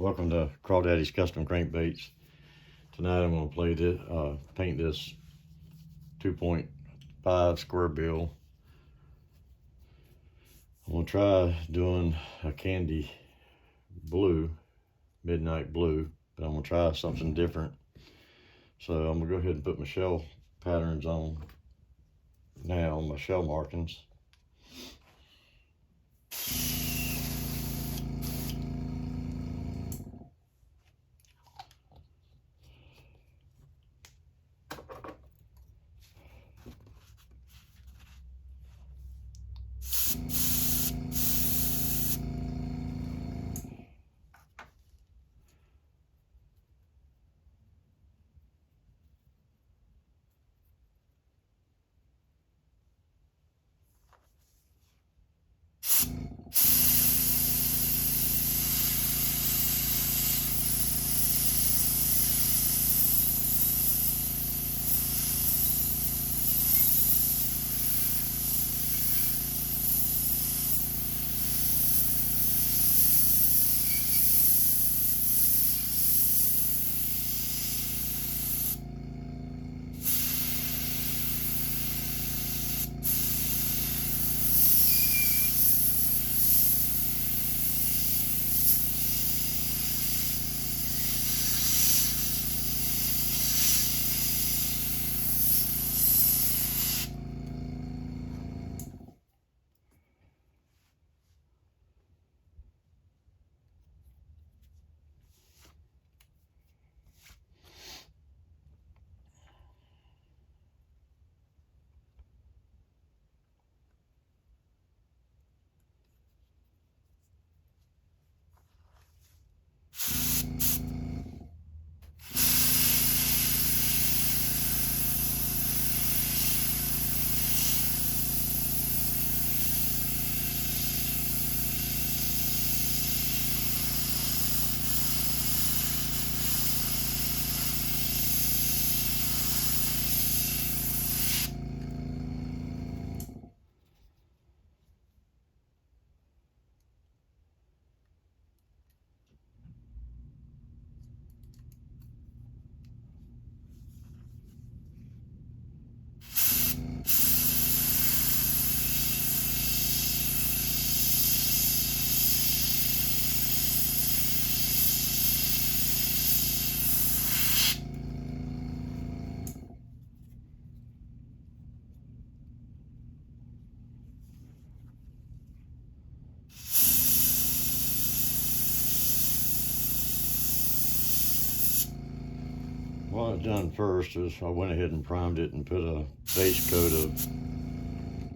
Welcome to Crawdaddy's Custom Crankbaits. Tonight I'm going to paint this 2.5 square bill. I'm going to try doing a candy blue, midnight blue, but I'm going to try something different. So I'm going to go ahead and put my shell patterns on now, my shell markings. What I've done first is I went ahead and primed it and put a base coat of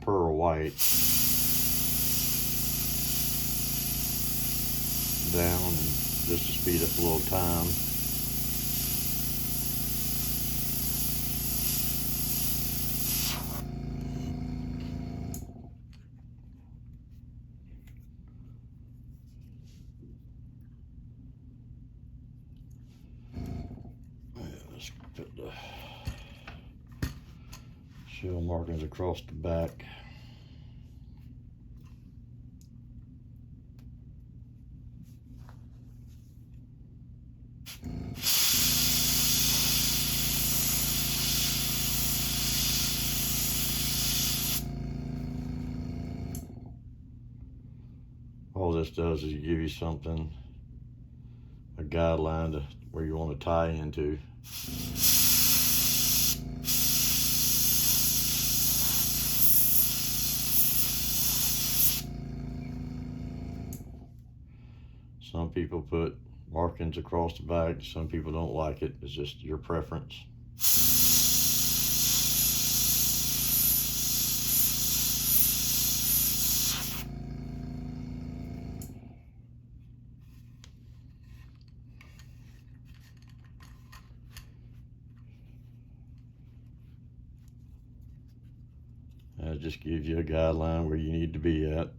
pearl white down just to speed up a little time. Let's put the shell markings across the back. All this does is give you something, a guideline to where you want to tie into. Some people put markings across the back, some people don't like it. It's just your preference. That just gives you a guideline where you need to be at.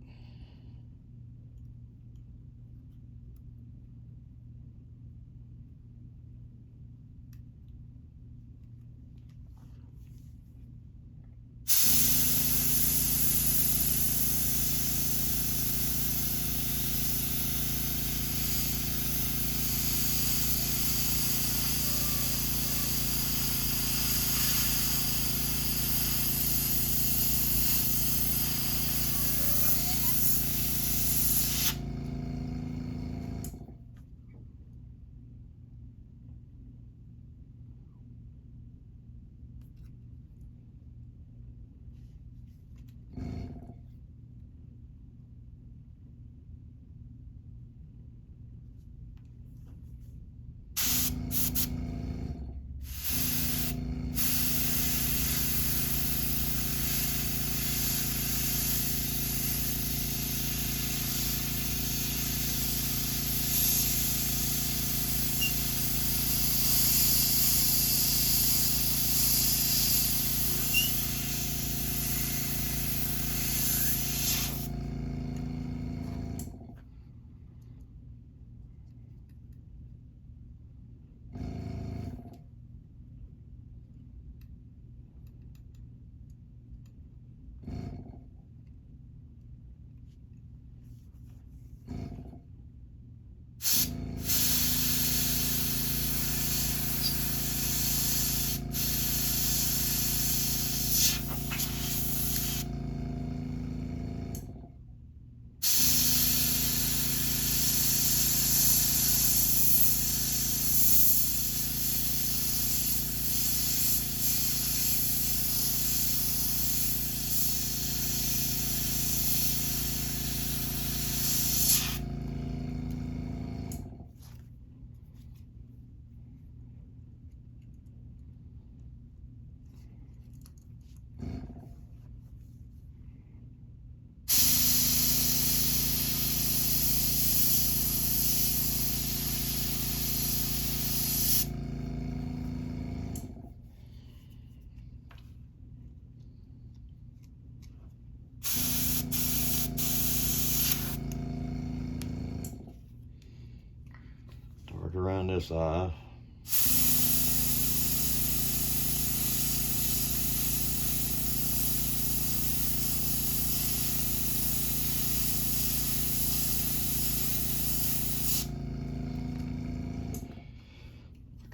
Work around this eye.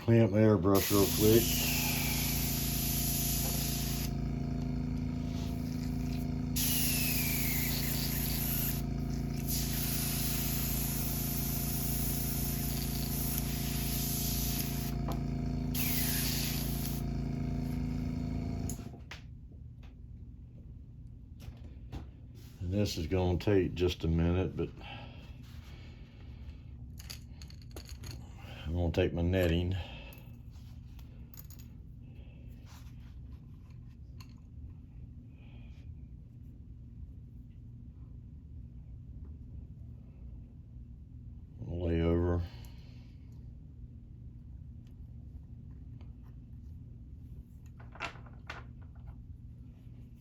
Clamp airbrush real quick. And this is going to take just a minute, but I'm going to take my netting. Lay over.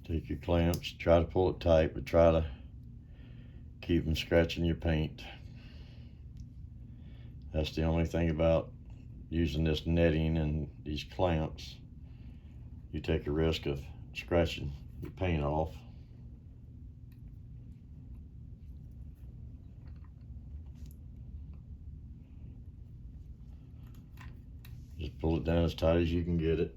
Take your clamps, try to pull it tight, but try to keep them scratching your paint. That's the only thing about using this netting and these clamps. You take a risk of scratching your paint off. Just pull it down as tight as you can get it.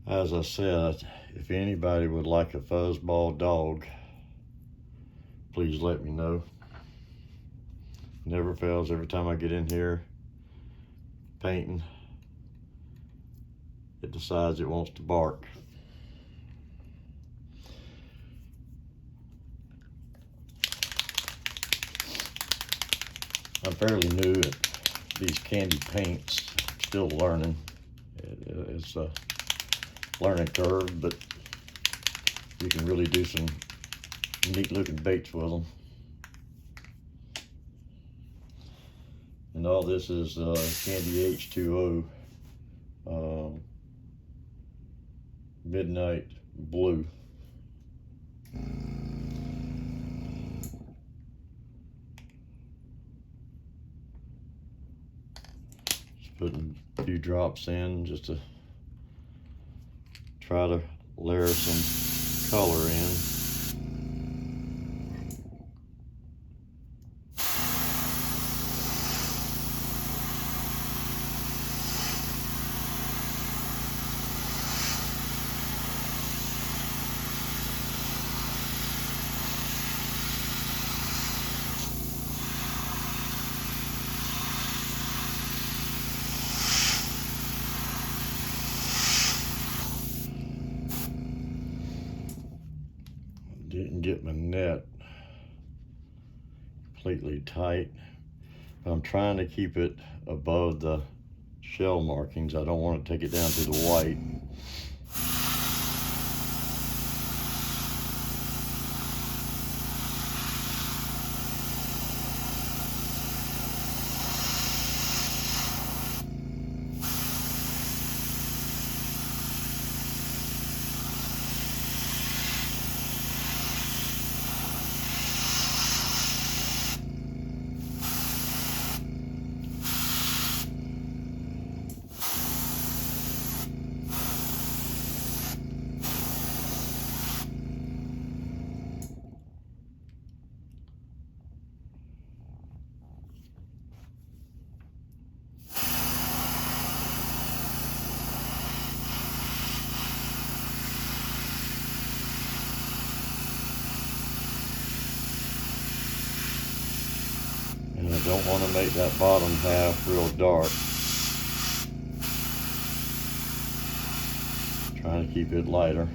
As I said, if anybody would like a fuzzball dog, please let me know. Never fails every time I get in here painting, it decides it wants to bark. I'm fairly new at these candy paints, still learning. It's a learning curve, but you can really do some neat looking baits with them. And all this is Candy H2O Midnight Blue. Just putting a few drops in just to try to layer some color in. Didn't get my net completely tight. I'm trying to keep it above the shell markings. I don't want to take it down to the white. And I don't want to make that bottom half real dark. Trying to keep it lighter.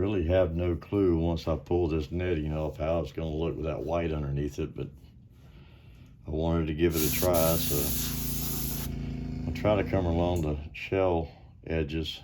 really have no clue once I pull this netting off how it's going to look with that white underneath it, but I wanted to give it a try, so I'll try to come along the shell edges.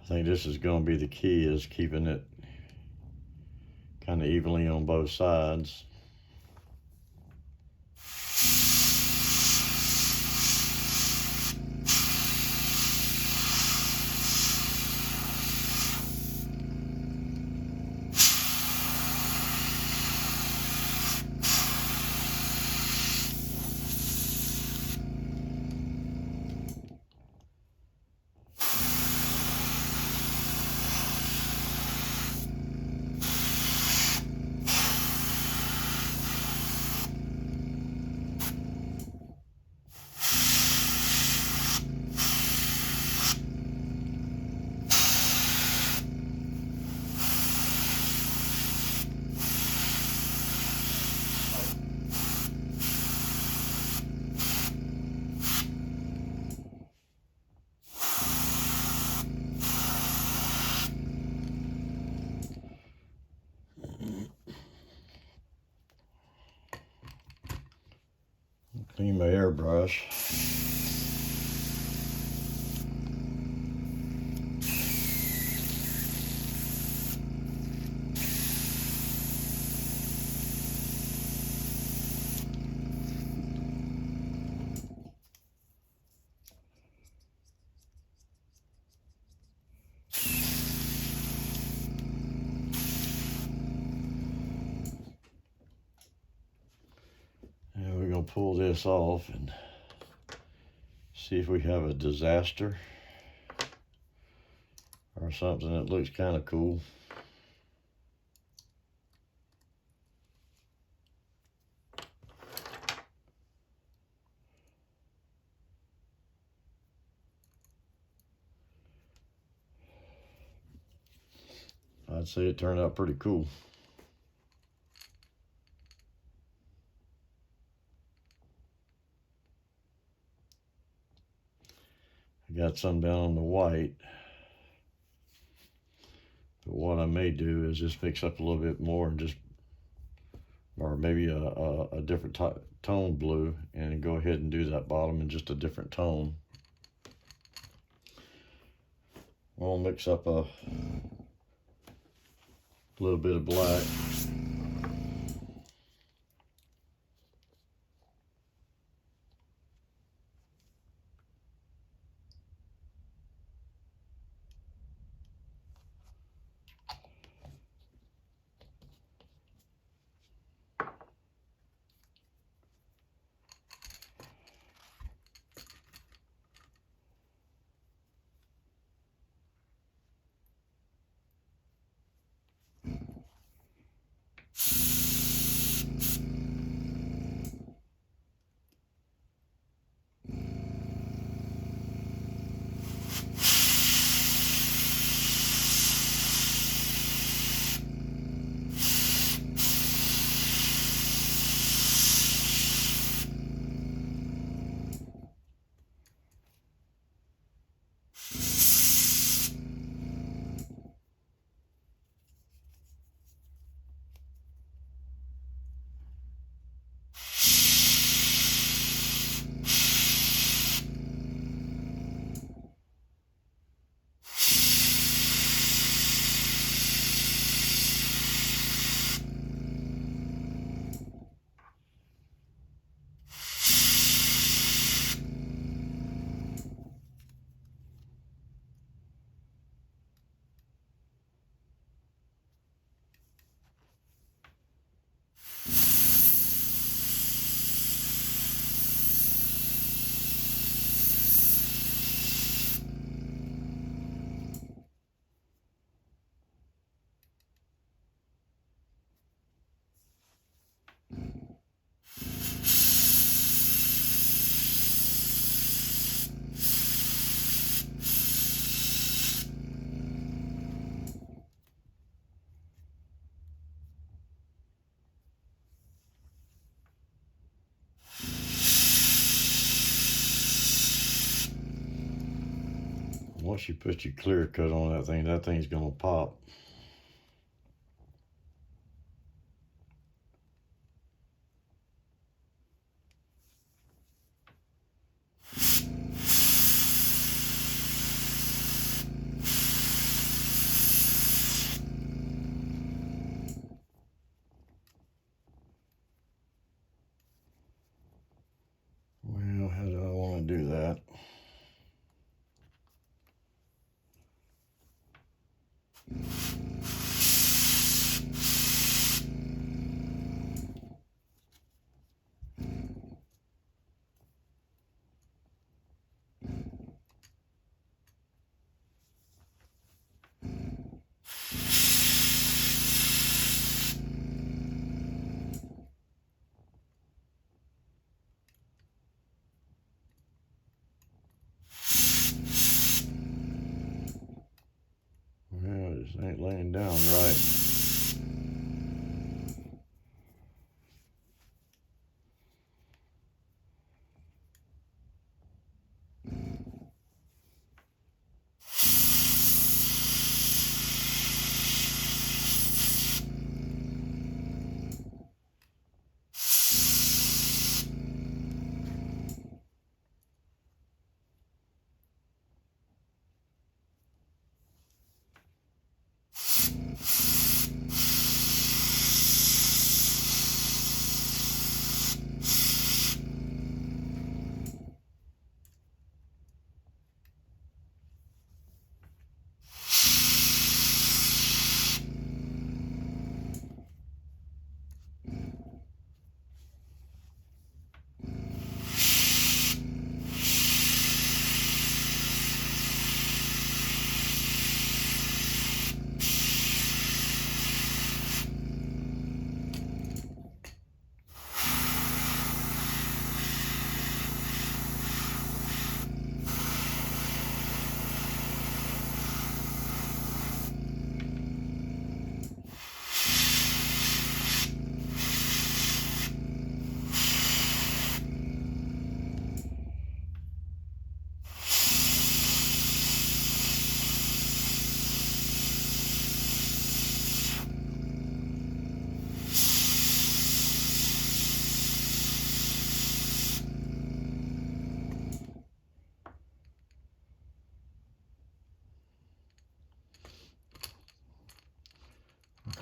I think this is going to be the key, is keeping it kind of evenly on both sides. Clean my airbrush. And we're going to pull this off and see if we have a disaster or something that looks kind of cool. I'd say it turned out pretty cool. I got some down on the white, but what I may do is just mix up a little bit more and just, or maybe a different tone blue, and go ahead and do that bottom in just a different tone. I'll mix up a little bit of black. once you put your clear coat on that thing's gonna pop. Well, how do I want to do that? Well, it just ain't laying down right.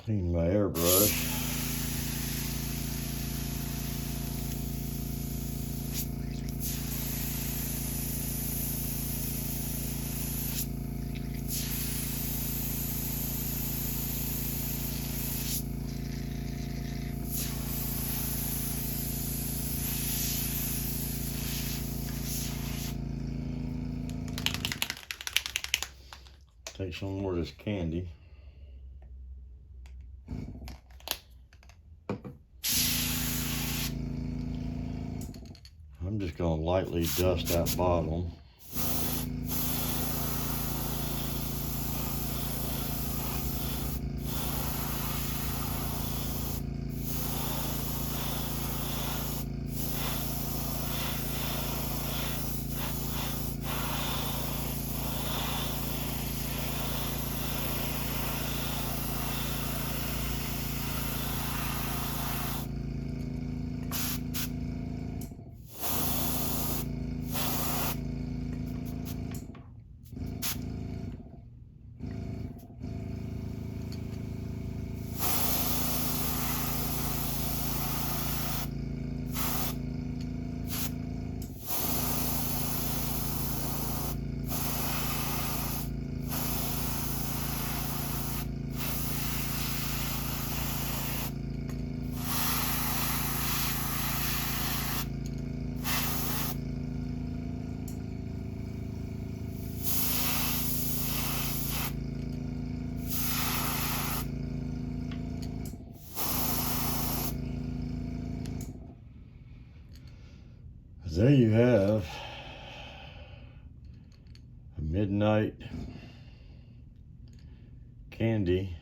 Clean my airbrush. Take some more of this candy. I'm just gonna lightly dust that bottom. There you have a midnight candy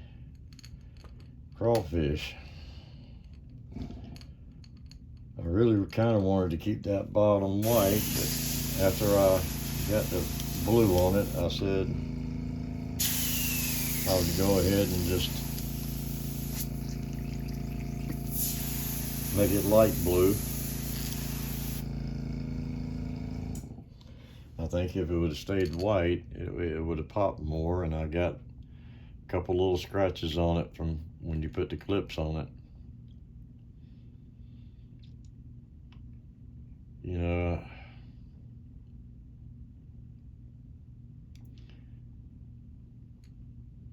crawfish. I really kind of wanted to keep that bottom white, but after I got the blue on it, I said I would go ahead and just make it light blue. I think if it would have stayed white, it would have popped more, and I got a couple little scratches on it from when you put the clips on it. You know,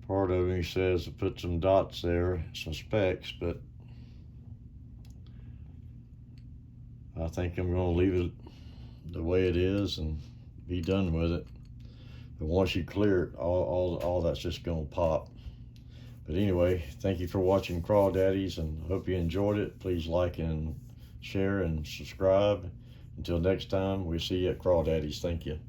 part of me says to put some dots there, some specks, but I think I'm going to leave it the way it is and be done with it. But once you clear it, all that's just going to pop. But anyway, thank you for watching Crawdaddies, and hope you enjoyed it. Please like and share and subscribe. Until next time, we'll see you at Crawdaddies. Thank you.